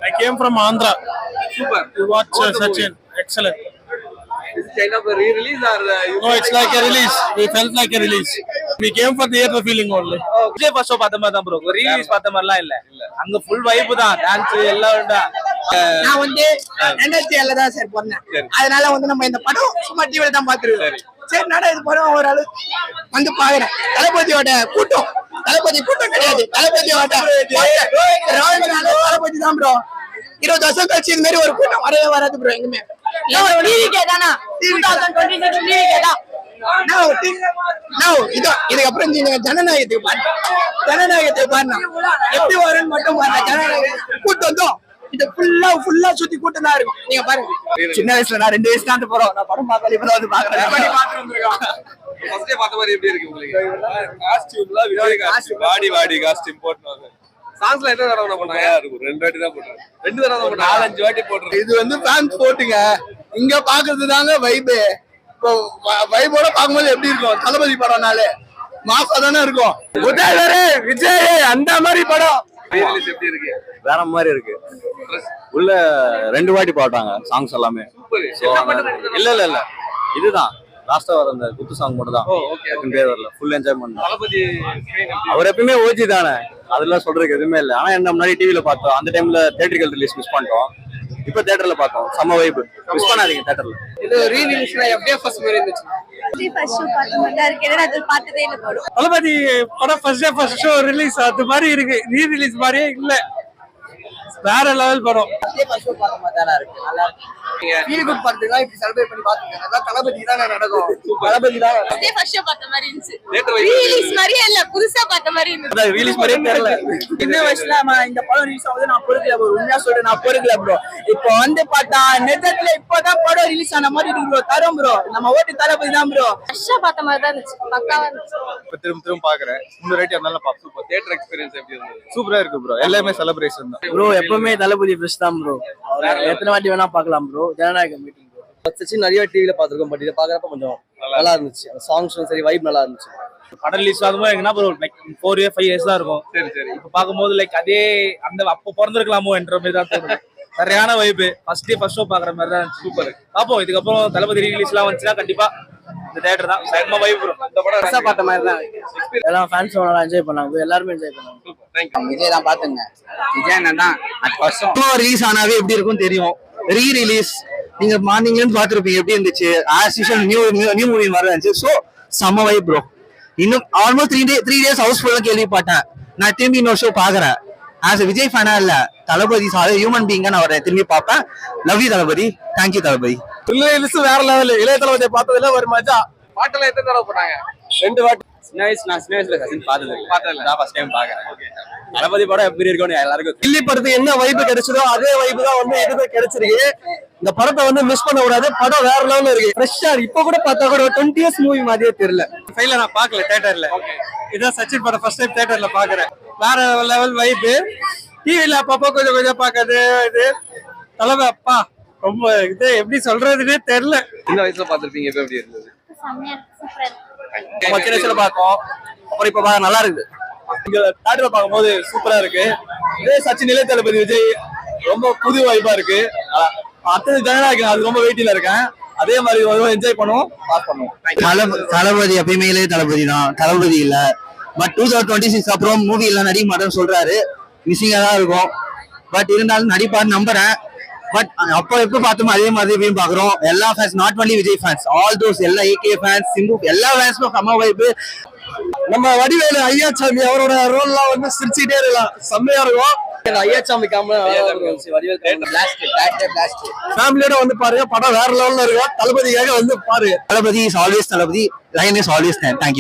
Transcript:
I came from Andhra. Super. You watch What's the Sachin. Excellent. Is it kind of a re-release or No, it's like a release. We felt like a release. We came for theater feeling only. Vijay first show பார்த்த மாதிரி தான் bro. Release பார்த்த மாதிரிலாம் இல்ல. அங்க full vibe தான். Dance எல்லாம் உண்டா. நான் வந்து 2007 தான் சார் போனேன். அதனால வந்து நம்ம இந்த படம் சும்மா டிவில தான் பாத்துருக்கோம். சரி நட இது படம் ஒரு அளவு வந்து பாக்குறேன். தளபதியோட கூட்டம் கிடையாது. தளபதியோட தளபதி தான் ப்ரோ. 20 வருஷம் கழிச்சு இந்த மாதிரி ஒரு கூட்டம் வரவே வராது ப்ரோ எங்குமே. இதுக்கப்புறம் ஜனநாயகத்துக்கு பாருங்க எப்படி வரும்னு மட்டும் பாருங்க. ஜனநாயகம் கூட்டம் தான் இது ஃபுல்லா சுத்தி கூட்டம் தான் இருக்கும். நீங்க பாருங்க. சின்ன வயசுல நான் 2 வயசு தான் போறோம். நான் படம் பார்க்கல இப்பதான் வந்து பாக்குறேன். ஃபர்ஸ்ட் டே பார்த்த மாதிரி எப்படி இருக்கு உங்களுக்கு? காஸ்டியூம்ல விஜய் வாடி காஸ்டியூம் போட்டுனாங்க. சாங்ஸ்ல என்ன தடவை பண்ணாங்க? 2 வாட்டி தான் போட்டாங்க. 2 தடவை தான் 4-5 வாட்டி போட்டுறாங்க. இது வந்து ஃபேன்ஸ் போட்டுங்க. இங்க பாக்குறது தாங்க வைப். இப்போ வைபோட பாக்கும்போது எப்படி இருக்கும்? தளபதி படம்னாலே மாசா தானே இருக்கும். விஜய் அந்த மாதிரி படம் ரீ-ரிலீஸ் எப்படி இருக்கு? வேற மாதிரி இருக்கு. உள்ள 2 வாட்டி பாட்டாங்க சாங்ஸ் எல்லாமே. இல்ல இதுதான் லாஸ்டா வர அந்த குத்து சாங் மட்டும் தான். பேர் வரல. Full enjoyment. தளபதி அவர் எப்பவுமே ஓஜி தானே, அதெல்லாம் சொல்றதுக்கு எதுவுமே இல்லை. ஆனா என்ன முன்னாடி டிவில பார்த்தோம், அந்த டைம்ல தியேட்டரிக்கல் ரிலீஸ் மிஸ் பண்ணிட்டோம். இப்ப தியேட்டர்ல பார்த்தோம். செம்ம வைப். மிஸ் பண்ணாதீங்க தியேட்டர்ல. இது ரீ-ரிலீஸ்ல எப்படியே ஃபர்ஸ்ட் மாதிரி இருந்துச்சு. ஃபர்ஸ்ட் ஷோ பார்த்த மாதிரி தான் இருக்கு. ஏன்னா அது பார்த்ததே இல்ல போடும். தளபதி படம் ஃபர்ஸ்ட் ஷோ ரிலீஸ் அது மாதிரி இருக்கு. ரீ ரிலீஸ் மாதிரியே இல்ல. வேற லெவல் படம். ஃபர்ஸ்ட் ஷோ பார்த்த மாதிரி தான் இருக்கு. நல்லா இருக்கு. ஃபீல் குட் படத்துக்கு இப்படி செலிப்ரேட் பண்ணி பாத்துங்க. அதான் தளபதி தான் நடக்கும். தளபதி தான் ஃபர்ஸ்ட் ஷோ பார்த்த மாதிரி இருந்துச்சு. ரீலீஸ் மாதிரியே இல்ல, புதுசா பார்த்த மாதிரி இருந்துச்சு. அதான் ரிலீஸ் மாதிரியே தெரியல. சின்ன வயசுல இந்த படம் ரிலீஸ் ஆகுது நான் பொறுக்கல ப்ரோ. உண்மையா சொல்றேன் நான் பொறுக்கல ப்ரோ. இப்போ வந்து பார்த்தா நெட்ல இப்பதான் படம் ரிலீஸ் ஆன மாதிரி இருக்கு ப்ரோ. தரம் ப்ரோ. நம்ம ஓட்டு தளபதி தான் ப்ரோ. ஃபர்ஸ்ட் ஷோ பார்த்த மாதிரி தான் இருந்துச்சு. பக்காவா இருந்துச்சு. இப்ப திரும்ப பாக்குறேன். இன்னும் ரேட் அதனால பாப்போம். தியேட்டர் எக்ஸ்பீரியன்ஸ் எப்படி இருந்தது? சூப்பரா இருக்கு ப்ரோ. எல்லாமே செலிப்ரேஷன் தான் ப்ரோ. எப்பவுமே தளபதி ஃப்ரெஷ் தான் ப்ரோ. எத்தனை வாட்டி வேணா பார்க்கலாம் ப்ரோ. ஜனநாயகம் மீட்டிங் சச்சின் நிறைய டிவில பாத்துருக்கோம். பட் இதை பாக்குறப்ப கொஞ்சம் நல்லா இருந்துச்சு. சாங்ஸும் சரி, வைப் நல்லா இருந்துச்சு. படம் ரிலீஸ் ஆகும்போது எங்கன்னா ப்ரோ லைக் 4-5 இயர்ஸ் தான் இருக்கும். சரி. இப்ப பாக்கும்போது லைக் அதே அந்த அப்போ பிறந்திருக்கலாமோ என்ற மாதிரி தான் தோணுது. சரியான வைப். ஃபர்ஸ்ட் ஷோ பாக்குற மாதிரி தான் சூப்பர். பாப்போம் இதுக்கப்புறம் தளபதி ரீலீஸ் எல்லாம் வந்துச்சுன்னா கண்டிப்பா இந்த தியேட்டர் தான் செம்ம வைப் ப்ரோ. இந்த படம் ரசா பார்த்த மாதிரி தான். எல்லாம் ஃபேன்ஸ் நல்லா என்ஜாய் பண்ணாங்க. எல்லாரும் என்ஜாய் பண்ணாங்க. தேங்க்யூ. விஜய் தான் பாத்துங்க. விஜய் அண்ணன் தான் ஃபர்ஸ்ட் ரிலீஸ் ஆனாவே எப்படி இருக்கும் தெரியும். ரீ ரிலீஸ் நீங்க மார்னிங்ல இருந்து பாத்துருப்பீங்க எப்படி இருந்துச்சு. ஆஸ் யூஷுவல் நியூ மூவி மாதிரி இருந்துச்சு. சோ செம்ம வைப் ப்ரோ. இன்னும் ஆல்மோஸ்ட் 3 டேஸ் ஹவுஸ்ஃபுல்லா கேள்விப்பட்டேன். நான் திரும்பி இன்னொரு ஷோ பாக்குறேன். ஆஸ் விஜய் ஃபேனா இல்ல, தளபதி ஹியூமன் பீங்கா நான் அவரை திரும்பி பார்ப்பேன். Love you Thalapathy. Thank you Thalapathy. Release வேற லெவல். இளைய தளபதியை பார்த்ததுல ஒரு மஜா. பாட்டுல எத்தனை தடவை போனாங்க? 2 வாட்டி. சின்ன வயசுல சச்சின் பார்த்தது தான் ஃபர்ஸ்ட் டைம் பாக்குறேன். தளபதி படம் எப்படி இருக்கும்னு எல்லாருக்கும். கில்லி படத்துக்கு என்ன வைப் கிடைச்சதோ அதே வைப் தான் வந்து எதுவும் கிடைச்சிருக்கு. இந்த படத்தை வந்து மிஸ் பண்ண கூடாது. படம் வேற லெவல்ல இருக்கு. ஃப்ரெஷ்ஷா இப்ப கூட பார்த்தா கூட 20 இயர்ஸ் மூவி மாதிரியே தெரியல. ஃபைல நான் பார்க்கல தியேட்டர்ல. இதான் சச்சின் படம் ஃபர்ஸ்ட் டைம் தியேட்டர்ல பாக்குறேன். வேற லெவல் வைப். டிவில அப்பப்போ கொஞ்சம் பாக்காது. இது தளபதி அப்பா ரொம்ப இது எப்படி சொல்றதுன்னே தெரியல. சின்ன வயசுல பாத்திருப்பீங்க. இப்ப எப்படி இருந்தது? செம்மையா இருக்கு. சூப்பரா இருக்கு. சின்ன வயசுல பார்த்தோம். அப்புறம் இப்ப நல்லா இருக்கு. இங்க தியேட்டர்ல பார்க்கும்போது சூப்பரா இருக்கு. இதே சச்சின், இளைய தளபதி, விஜய் ரொம்ப புது வைப்பா இருக்கு. அடுத்தது ஜனநாயகம், அது ரொம்ப வெயிட்டில இருக்கேன். அதே மாதிரி என்ஜாய் பண்ணுவோம், பாஸ் பண்ணுவோம். தளபதி எப்பயுமே இளைய தளபதி தான். தளபதி இல்ல. பட் 2026 அப்புறம் மூவி எல்லாம் நடிக்க மாட்டேன்னு சொல்றாரு. மிஸ்ஸிங்கா தான் இருக்கும். பட் இருந்தாலும் நடிப்பாரு நம்புறேன். பட் அப்போ எப்ப பார்த்தோமோ அதே மாதிரி எப்பயும் பாக்குறோம். எல்லா fans, not only Vijay fans, all those எல்லா ஏகே ஃபேன்ஸ், சிம்பு எல்லா ஃபேன்ஸும் செம்ம வைப்பு. நம்ம வடிவேலு ஐயாச்சாமி அவரோட ரோல்லாம் வந்து சிரிச்சுட்டே இருக்கலாம். செம்மையா இருக்கும். ஐயாச்சாமி ஃபேமிலியோட வந்து பாருங்க. படம் வேற லெவல்ல இருக்கும். தளபதிக்காக வந்து பாருங்க. Thalapathy is always Thalapathy. Line is always thank you.